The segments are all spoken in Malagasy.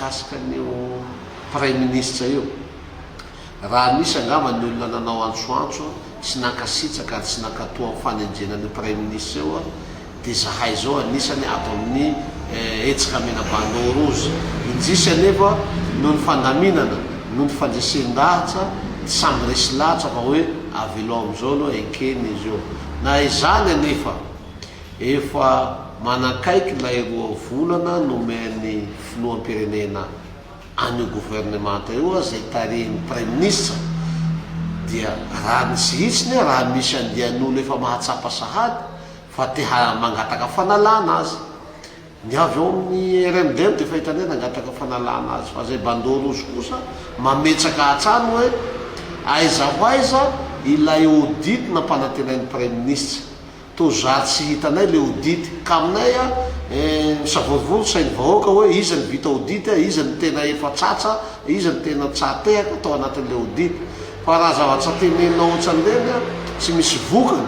mikasika nio prime ministre io raha misy angamba ny olona nanao antsoantso tsy nankasitraka ary tsy nankatoa amin'ny fanenjenan'ny prime ministre io dia zahay zao anisany ato amin'ny etsika mena Bandeau Rouge indrisy anefa noho ny fandaminana noho ny fandresen-dahatra samby resy lahatra fa hoe avelo am'izao aloha ekeny izy io na izany anefa efa manakaiky ilay 2 volana nomen'ny filoham-pirenena an'io gouvernemanta io zay tarehin'ny prime ministre dia raha nisy hitsiny raha misy andian'olo efa mahatsapa sahady fa te mangataka fanalana azy ny avy eo amin'ny RMDM dia fahitany hoe nangataka fanalana azy fa zay Bandeau Rouge kosa mametsaka hatrany hoe aiza ho aiza ilay audit nampanantenain'ny prime ministre to zary tsy hitanay le audit ka aminay misavorovoro sainy vahoaka hoe iza ny vita audit iza ny tena efa tsatsa iza ny tena tsatehaka atao anatin'le audit fa raha zavatra tenenina ohatran'ireny tsy misy vokany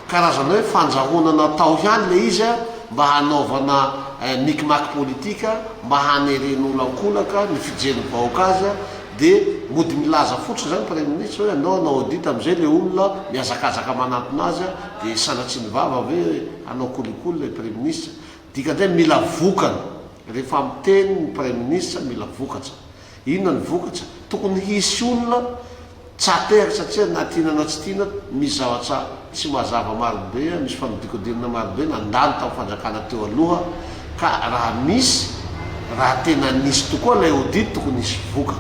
karazana hoe fanjahonana tao ihany le izy mba hanaovana mikimaky politika mba haneren'olankolaka ny fijery vahoaka azy dia mody milaza fotsiny zany prime ministre hoe anao audit am'izay le olona miazakazaka manantona azy dia sanatsy ny vava hoe anao kolikolo le prime ministre dikandray mila vokany rehefa miteny ny prime ministre mila vokatra inona ny vokatra tokony hisy olona tsatehaka satria na tianana tsy tiana misy zavatra tsy mazava marobe misy fanodikodirana marobe nandalo tamin'ny fanjakana teo aloha ka raha misy raha tena nisy tokoa lay audit tokony nisy voka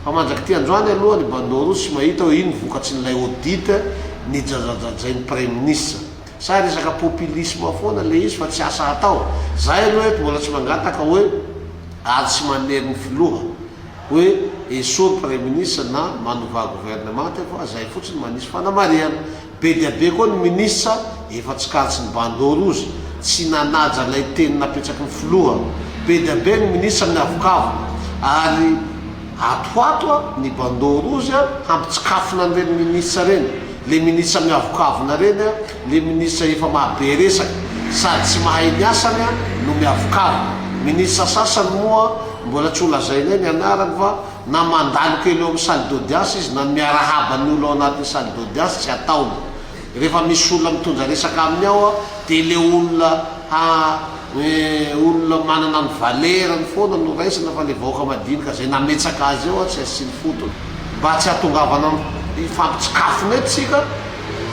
fa mandraky ty androany aloha ny Bandeau Rouge tsy mahita hoe ino vokatsy n'ilay audit ny jajajajain'ny prime ministre sa resaka populisme foana le izy fa tsy asa atao zay aloha eto mbola tsy mangataka hoe ary tsy manery ny filoha hoe esory prime ministre na manova gouvernemanta fa zay fotsiny manisy fanamariana be dia be koa ny ministre efa tsy karitsy ny Bandeau Rouge tsy nanaja lay teny napetsaky ny filoha be dia be ny ministre ny avokavo ary atoato ny Bandeau Rouge hampitsikafona an'ireny ministre reny le ministre miavokavona reny le ministre efa mahabe resaka sady tsy mahay ny asany no miavokavo ministre sasany moa mbola tsy olazaina ny anarany fa na mandalo kely eo amin'ny salle d'audience izy na miarahaba ny olo ao anatin'ny salle d'audience tsy ataony rehefa misy olona mitondra resaka aminy ao dia le olona olona manana ny valerany foana no raisina fa le vahoaka madinika zay nametsaka azy eo tsy asy ny fotony mba tsy hatongavana fampitsikafona etsika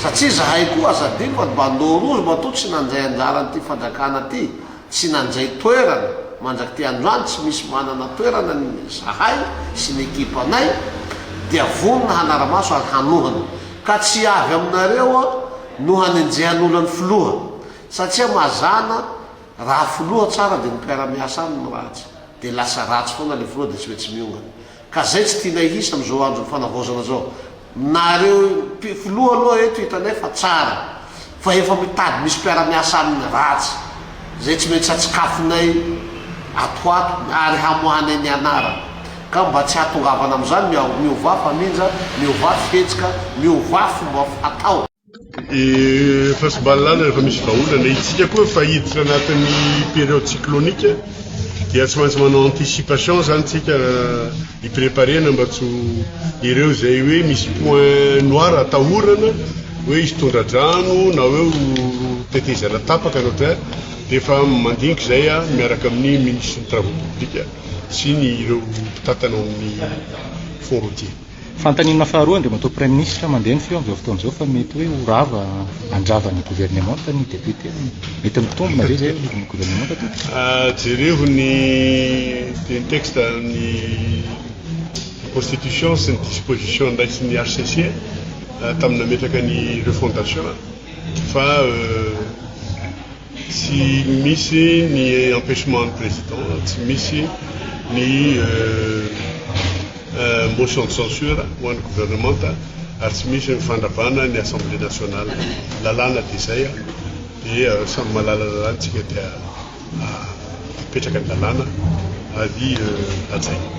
satria zahay koa azadiny fa Bandeau Rouge mba to tsy nanjay anjaranyty fanjakana ty tsy nanjay toerana mandraky ty androany tsy misy manana toerana ny zahay sy ny ekipanay dia vonona hanaramaso ary hanohana ka tsy avy aminareo no hanenjehan'olany filoha satria mazana raha filoha tsara dia mipiara-miasa aminy ratsy dia lasa ratsy foana le filoha dia tsy hoe tsy miongana ka zay tsy tianay hisa am'izao andro ny fanavozana zao nareo filoha aloha eto hitanay fa tsara fa efa mitady misy mpiara-miasa aminy ratsy zay tsy maintsy atsikafonay atoato ary hamohanay ny anarana ka mba tsy hatongavana am'izany miova famindra miova fihetsika miova fomba fatao fasibalalana rehefa misy vaholana itsika koa fa hiditra anatin'ny période cyclonique dia tsy maintsy manao anticipation zany tsika hipreparena mba tsy ireo zay hoe misy point noir atahorana hoe izy tondra-drano na hoe tetezana tapaka na ohatran dia efa mandiniky zay miaraka amin'ny ministre ny travaux publics sy ny ireo mpitantanao amin'ny fond routier fantanina faharoa dia matao prime ministre mandeha ny feo amin'izao fotoana izao fa mety hoe horava andravan'ny gouvernemanta ny député mety mitombona ve zay ny gouvernemanta ty jereo ny texte ny constitution sy ny disposition ndaisy ny HCC tamina metraka ny refondation fa tsy misy ny empêchement ny président tsy misy ny motion de censure ho an'ny gouvernemanta ary tsy misy mifandravana ny assemblée nationale lalàna dia zay dia samy malalalala ntsika dia hipetraka ny lalàna ary ajaina